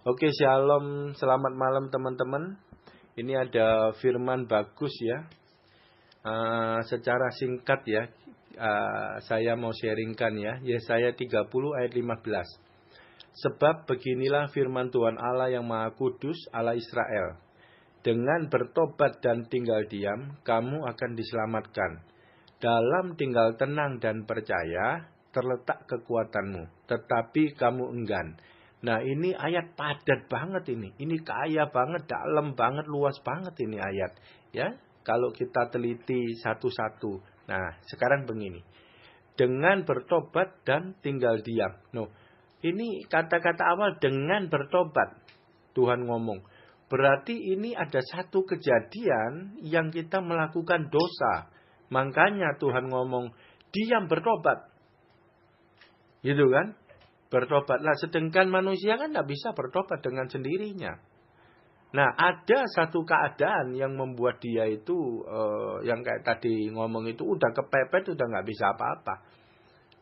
Oke, shalom, selamat malam teman-teman. Ini ada firman bagus ya. Secara singkat ya, saya mau sharingkan ya. Yesaya 30 ayat 15. Sebab beginilah firman Tuhan Allah yang Maha Kudus, Allah Israel. Dengan bertobat dan tinggal diam, kamu akan diselamatkan. Dalam tinggal tenang dan percaya, terletak kekuatanmu. Tetapi kamu enggan. Nah, ini ayat padat banget ini. Ini kaya banget, dalam banget, luas banget ini ayat. Ya, kalau kita teliti satu-satu. Nah, sekarang begini. Dengan bertobat dan tinggal diam. No, ini kata-kata awal dengan bertobat. Tuhan ngomong. Berarti ini ada satu kejadian yang kita melakukan dosa. Makanya Tuhan ngomong, diam bertobat. Gitu kan? Bertobatlah, sedangkan manusia kan tidak bisa bertobat dengan sendirinya. Nah, ada satu keadaan yang membuat dia itu, yang kayak tadi ngomong itu, udah kepepet, udah nggak bisa apa-apa.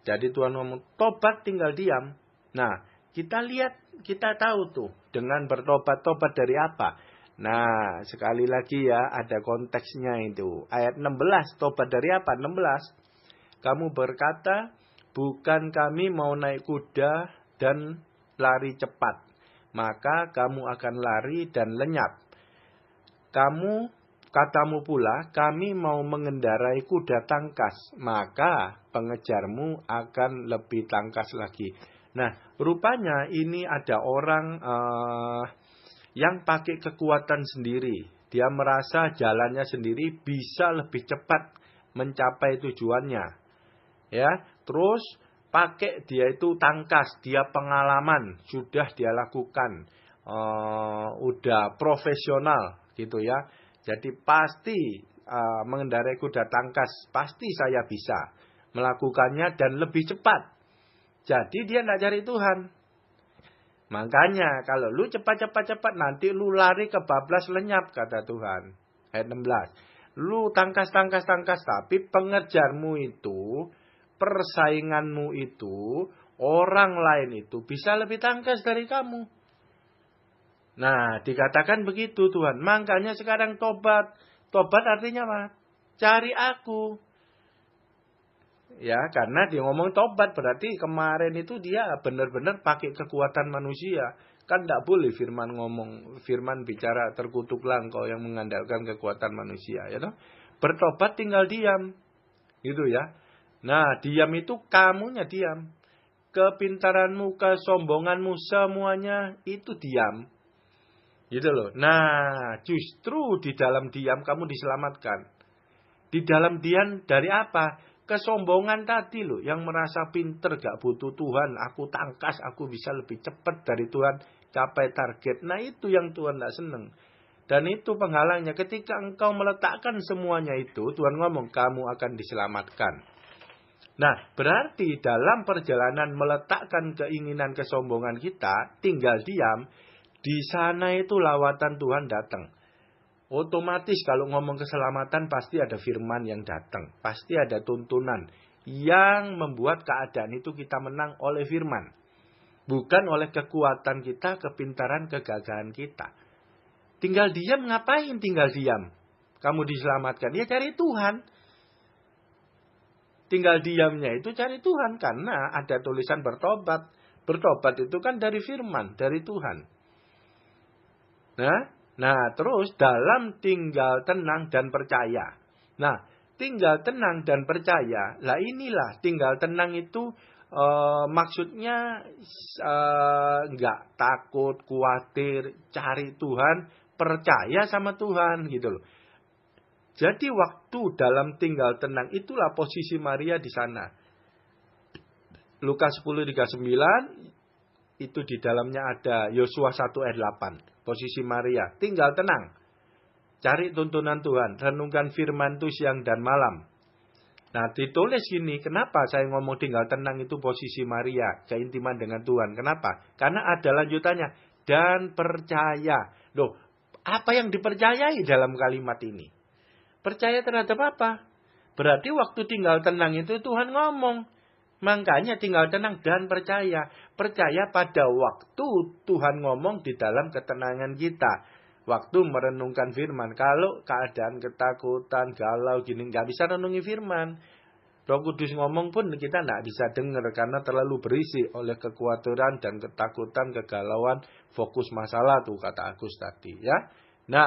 Jadi Tuhan ngomong, tobat tinggal diam. Nah, kita lihat, kita tahu tuh, dengan bertobat, tobat dari apa? Nah, sekali lagi ya, ada konteksnya itu. Ayat 16, tobat dari apa? 16. Kamu berkata, bukan kami mau naik kuda dan lari cepat, maka kamu akan lari dan lenyap. Katamu pula, kami mau mengendarai kuda tangkas, maka pengejarmu akan lebih tangkas lagi. Nah, rupanya ini ada orang yang pakai kekuatan sendiri. Dia merasa jalannya sendiri bisa lebih cepat mencapai tujuannya. Ya, terus pakai dia itu tangkas, dia pengalaman, sudah dia lakukan, udah profesional gitu ya. Jadi pasti mengendarai kuda tangkas, pasti saya bisa melakukannya dan lebih cepat. Jadi dia tidak cari Tuhan. Makanya kalau lu cepat nanti lu lari kebablas lenyap kata Tuhan. Ayat 16. Lu tangkas tapi pengejarmu itu, persainganmu itu, orang lain itu bisa lebih tangkas dari kamu. Nah, dikatakan begitu Tuhan. Makanya sekarang tobat. Tobat artinya apa? Cari aku. Ya, karena dia ngomong tobat berarti kemarin itu dia benar-benar pakai kekuatan manusia. Kan tidak boleh firman bicara terkutuklah engkau yang mengandalkan kekuatan manusia. Ya toh? Bertobat tinggal diam. Gitu ya. Nah, diam itu kamunya diam. Kepintaranmu, kesombonganmu, semuanya itu diam. Gitu loh. Nah, justru di dalam diam kamu diselamatkan. Di dalam diam dari apa? Kesombongan tadi loh. Yang merasa pinter, gak butuh Tuhan. Aku tangkas, aku bisa lebih cepat dari Tuhan. Capai target. Nah, itu yang Tuhan gak seneng. Dan itu penghalangnya. Ketika engkau meletakkan semuanya itu, Tuhan ngomong, kamu akan diselamatkan. Nah, berarti dalam perjalanan meletakkan keinginan kesombongan kita, tinggal diam, di sana itu lawatan Tuhan datang. Otomatis kalau ngomong keselamatan pasti ada firman yang datang. Pasti ada tuntunan yang membuat keadaan itu kita menang oleh firman. Bukan oleh kekuatan kita, kepintaran, kegagahan kita. Tinggal diam, ngapain tinggal diam? Kamu diselamatkan, ya cari Tuhan. Tinggal diamnya itu cari Tuhan. Karena ada tulisan bertobat. Bertobat itu kan dari firman, dari Tuhan. Nah, terus dalam tinggal tenang dan percaya. Nah, tinggal tenang dan percaya. Lah inilah tinggal tenang itu maksudnya enggak takut, khawatir, cari Tuhan, percaya sama Tuhan gitu loh. Jadi waktu dalam tinggal tenang itulah posisi Maria di sana. Lukas 10:39 itu di dalamnya ada Yosua 1 ayat 8. Posisi Maria tinggal tenang. Cari tuntunan Tuhan, renungkan firman itu siang dan malam. Nah, ditulis gini, kenapa saya ngomong tinggal tenang itu posisi Maria, keintiman dengan Tuhan. Kenapa? Karena ada lanjutannya dan percaya. Loh, apa yang dipercayai dalam kalimat ini? Percaya terhadap apa? Berarti waktu tinggal tenang itu Tuhan ngomong. Makanya tinggal tenang dan percaya. Percaya pada waktu Tuhan ngomong di dalam ketenangan kita. Waktu merenungkan firman. Kalau keadaan ketakutan, galau gini, nggak bisa renungi firman. Roh Kudus ngomong pun kita nggak bisa dengar karena terlalu berisi oleh kekhawatiran dan ketakutan, kegalauan, fokus masalah tuh kata Agus tadi ya. Nah,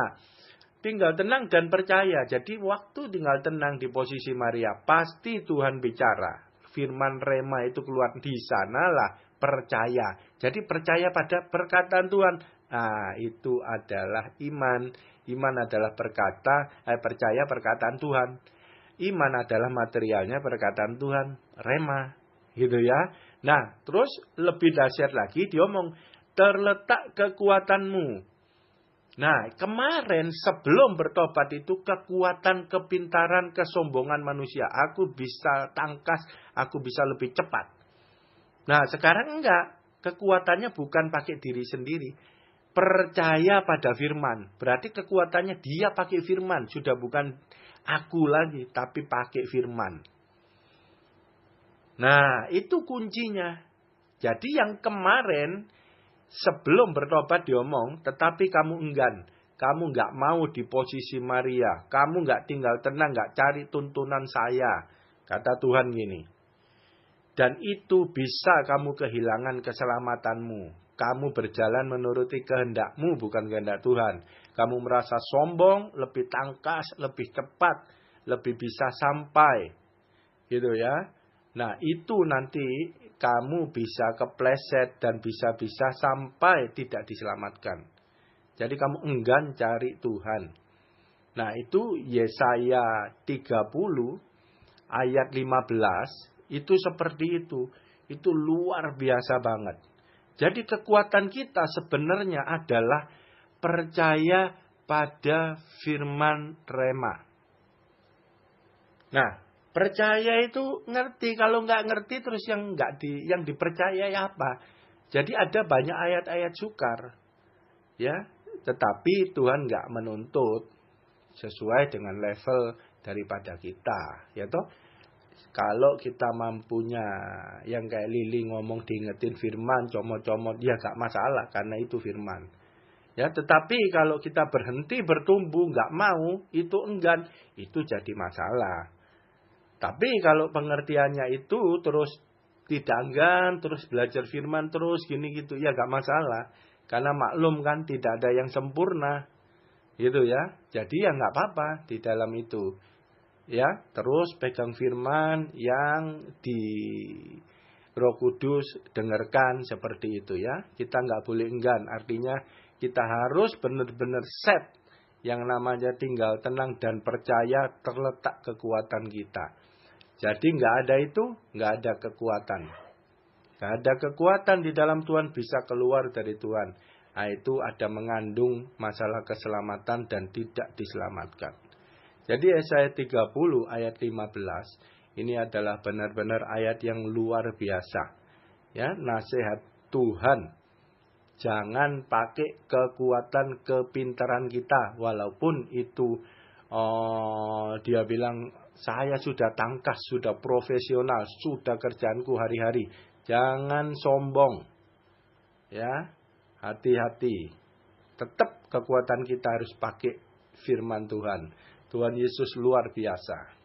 tinggal tenang dan percaya. Jadi waktu tinggal tenang di posisi Maria, pasti Tuhan bicara. Firman rema itu keluar di sanalah percaya. Jadi percaya pada perkataan Tuhan. Nah, itu adalah iman. Iman adalah percaya perkataan Tuhan. Iman adalah materialnya perkataan Tuhan. Rema. Gitu ya. Nah, terus lebih dahsyat lagi dia ngomong, terletak kekuatanmu. Nah, kemarin sebelum bertobat itu kekuatan, kepintaran, kesombongan manusia. Aku bisa tangkas, aku bisa lebih cepat. Nah, sekarang enggak. Kekuatannya bukan pakai diri sendiri. Percaya pada firman. Berarti kekuatannya dia pakai firman. Sudah bukan aku lagi, tapi pakai firman. Nah, itu kuncinya. Jadi yang kemarin sebelum bertobat diomong, tetapi kamu enggan. Kamu nggak mau di posisi Maria. Kamu nggak tinggal tenang, nggak cari tuntunan saya. Kata Tuhan gini. Dan itu bisa kamu kehilangan keselamatanmu. Kamu berjalan menuruti kehendakmu, bukan kehendak Tuhan. Kamu merasa sombong, lebih tangkas, lebih cepat, lebih bisa sampai. Gitu ya. Nah, itu nanti kamu bisa kepleset dan bisa-bisa sampai tidak diselamatkan. Jadi kamu enggan cari Tuhan. Nah, itu Yesaya 30 ayat 15 itu seperti itu. Itu luar biasa banget. Jadi kekuatan kita sebenarnya adalah percaya pada firman rema. Nah, percaya itu ngerti. Kalau nggak ngerti terus yang dipercayai apa? Jadi ada banyak ayat-ayat sukar, ya. Tetapi Tuhan nggak menuntut sesuai dengan level daripada kita, ya toh. Kalau kita mampunya yang kayak Lili ngomong diingetin firman, comot-comot, ya gak masalah karena itu firman. Ya, tetapi kalau kita berhenti bertumbuh, gak mau, itu enggan, itu jadi masalah. Tapi kalau pengertiannya itu terus tidak enggan, terus belajar firman terus gini gitu, ya gak masalah. Karena maklum kan tidak ada yang sempurna. Gitu ya. Jadi ya gak apa-apa di dalam itu. Ya, terus pegang firman yang di Roh Kudus dengarkan seperti itu ya. Kita nggak boleh enggan. Artinya kita harus benar-benar set yang namanya tinggal tenang dan percaya terletak kekuatan kita. Jadi nggak ada itu, nggak ada kekuatan. Nggak ada kekuatan di dalam Tuhan bisa keluar dari Tuhan. Nah, itu ada mengandung masalah keselamatan dan tidak diselamatkan. Jadi Yesaya 30 ayat 15 ini adalah benar-benar ayat yang luar biasa. Ya, nasihat Tuhan. Jangan pakai kekuatan kepintaran kita walaupun itu dia bilang saya sudah tangkas, sudah profesional, sudah kerjaanku hari-hari. Jangan sombong. Ya, hati-hati. Tetap kekuatan kita harus pakai firman Tuhan. Tuhan Yesus luar biasa.